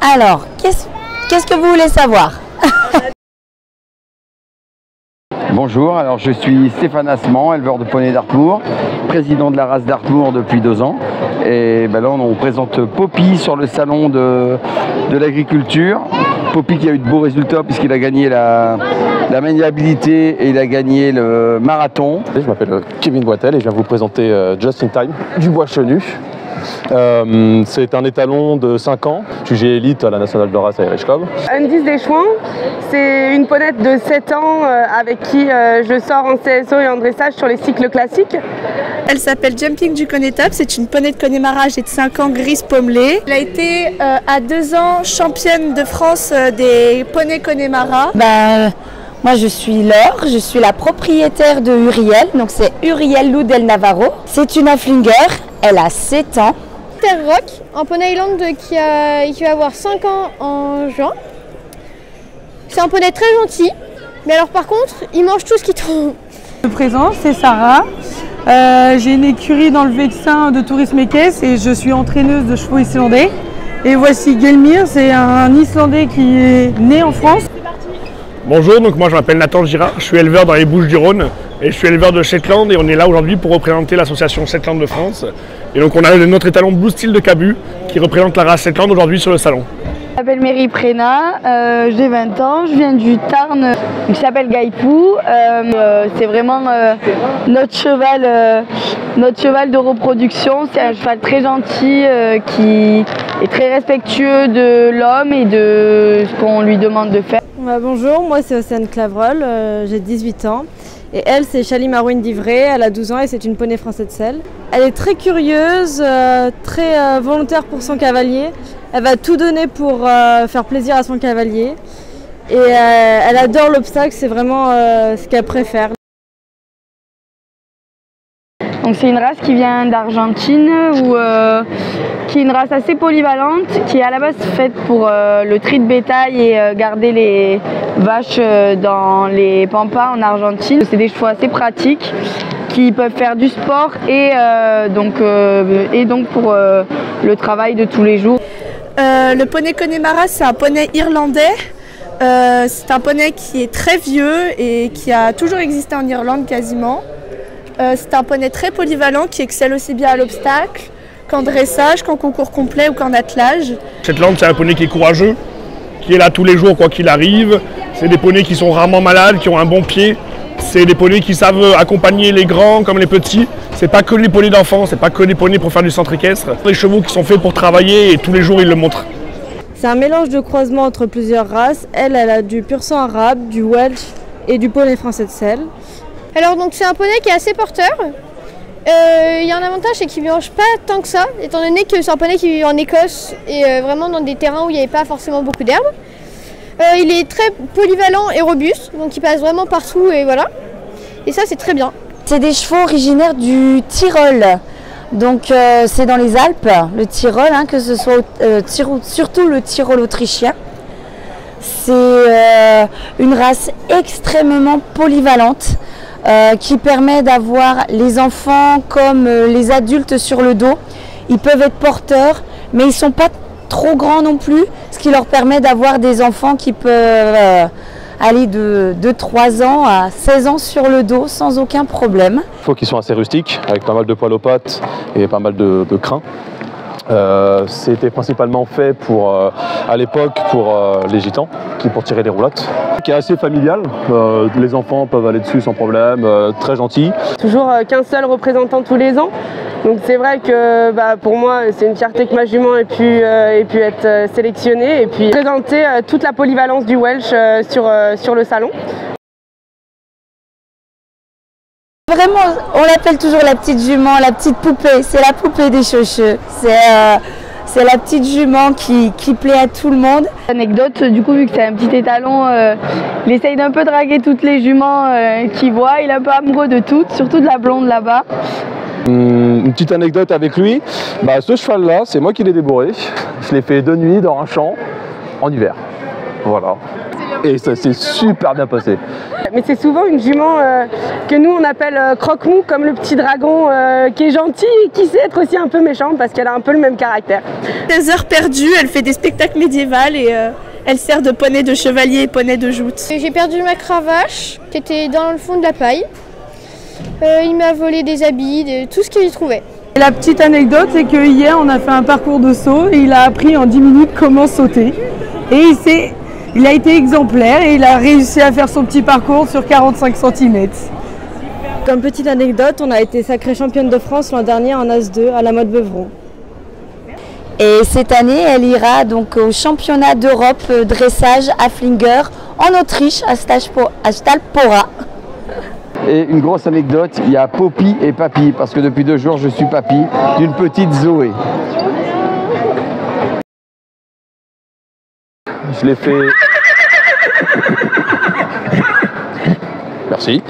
Alors, qu'est-ce que vous voulez savoir? Bonjour, alors je suis Stéphane Assement, éleveur de poneys d'Artmoor, président de la race d'Artmoor depuis 2 ans. Et ben là on présente Poppy sur le salon de l'agriculture. Poppy qui a eu de beaux résultats puisqu'il a gagné la maniabilité et il a gagné le marathon. Je m'appelle Kevin Boitel et je viens vous présenter Just in Time du Bois Chenu. C'est un étalon de 5 ans, jugé élite à la nationale de race à Irish Club. Undice des Chouans, c'est une ponette de 7 ans avec qui je sors en CSO et en dressage sur les cycles classiques. Elle s'appelle Jumping du Connétable, c'est une poney de Connemara âgée de 5 ans, grise pommelée. Elle a été à 2 ans championne de France des poneys Connemara. Moi je suis Laure, je suis la propriétaire de Uriel, donc c'est Uriel Lou del Navarro. C'est une Haflinger, elle a 7 ans. Rock, un poney Highland qui va avoir 5 ans en juin. C'est un poney très gentil, mais alors par contre, il mange tout ce qu'il trouve. Je me présente, c'est Sarah. J'ai une écurie dans le Vexin de tourisme équestre et je suis entraîneuse de chevaux islandais. Et voici Gelmir, c'est un Islandais qui est né en France. Bonjour, donc moi je m'appelle Nathan Girard, je suis éleveur dans les Bouches-du-Rhône et je suis éleveur de Shetland et on est là aujourd'hui pour représenter l'association Shetland de France. Et donc on a notre étalon Blue Steel de Cabu qui représente la race Shetland aujourd'hui sur le salon. Je m'appelle Mary Prénat, j'ai 20 ans, je viens du Tarn, qui s'appelle Gaipou. C'est vraiment notre cheval de reproduction. C'est un cheval très gentil qui est très respectueux de l'homme et de ce qu'on lui demande de faire. Bonjour, moi c'est Océane Clavreul, j'ai 18 ans. Et elle, c'est Chali Marouine d'Ivray, elle a 12 ans et c'est une poney française de sel. Elle est très curieuse, très volontaire pour son cavalier. Elle va tout donner pour faire plaisir à son cavalier. Et elle adore l'obstacle, c'est vraiment ce qu'elle préfère. Donc c'est une race qui vient d'Argentine, qui est une race assez polyvalente, qui est à la base faite pour le tri de bétail et garder les vaches dans les pampas en Argentine. C'est des chevaux assez pratiques qui peuvent faire du sport et donc pour le travail de tous les jours. Le poney Connemara, c'est un poney irlandais. C'est un poney qui est très vieux et qui a toujours existé en Irlande quasiment. C'est un poney très polyvalent qui excelle aussi bien à l'obstacle qu'en dressage, qu'en concours complet ou qu'en attelage. Shetland, c'est un poney qui est courageux, qui est là tous les jours quoi qu'il arrive. C'est des poneys qui sont rarement malades, qui ont un bon pied. C'est des poneys qui savent accompagner les grands comme les petits. C'est pas que les poneys d'enfants, c'est pas que des poneys pour faire du centre équestre. Des chevaux qui sont faits pour travailler et tous les jours ils le montrent. C'est un mélange de croisement entre plusieurs races. Elle a du pur sang arabe, du Welsh et du poney français de sel. Alors donc c'est un poney qui est assez porteur. Il y a un avantage, c'est qu'il ne mange pas tant que ça, étant donné que c'est un poney qui vit en Écosse et vraiment dans des terrains où il n'y avait pas forcément beaucoup d'herbe. Il est très polyvalent et robuste, donc il passe vraiment partout et voilà. Et ça c'est très bien. C'est des chevaux originaires du Tyrol. Donc c'est dans les Alpes, le Tyrol, que ce soit surtout le Tyrol autrichien. C'est une race extrêmement polyvalente. Qui permet d'avoir les enfants comme les adultes sur le dos. Ils peuvent être porteurs, mais ils ne sont pas trop grands non plus, ce qui leur permet d'avoir des enfants qui peuvent aller de 3 ans à 16 ans sur le dos sans aucun problème. Il faut qu'ils soient assez rustiques, avec pas mal de poils aux pattes et pas mal de crins. C'était principalement fait à l'époque pour les gitans, pour tirer les roulottes. Qui est assez familial, les enfants peuvent aller dessus sans problème, très gentil. Toujours qu'un seul représentant tous les ans. Donc c'est vrai que pour moi c'est une fierté que ma jument ait pu être sélectionnée et puis présenter toute la polyvalence du Welsh sur le salon. Vraiment, on l'appelle toujours la petite jument, la petite poupée, c'est la poupée des chocheux. C'est la petite jument qui plaît à tout le monde. Anecdote, du coup, vu que c'est un petit étalon, il essaye d'un peu draguer toutes les juments qu'il voit. Il est un peu amoureux de toutes, surtout de la blonde là-bas. Une petite anecdote avec lui, ce cheval-là, c'est moi qui l'ai débourré. Je l'ai fait de nuit dans un champ, en hiver. Voilà. C'est bien Et ça s'est super bien passé. Mais c'est souvent une jument que nous on appelle croque-mou, comme le petit dragon qui est gentil et qui sait être aussi un peu méchante parce qu'elle a un peu le même caractère. 16 heures perdues, elle fait des spectacles médiévaux et elle sert de poney de chevalier et poney de joute. J'ai perdu ma cravache qui était dans le fond de la paille. Il m'a volé des habits, tout ce qu'il y trouvait. Et la petite anecdote, c'est que hier on a fait un parcours de saut et il a appris en 10 minutes comment sauter. Et il a été exemplaire et il a réussi à faire son petit parcours sur 45 cm. Comme petite anecdote, on a été sacrée championne de France l'an dernier en As 2 à la Motte Beuvron. Et cette année, elle ira donc au championnat d'Europe dressage à Flinger en Autriche, à Stalpora. Et une grosse anecdote, il y a Poppy et Papy, parce que depuis 2 jours je suis papy d'une petite Zoé. Je l'ai fait. Merci.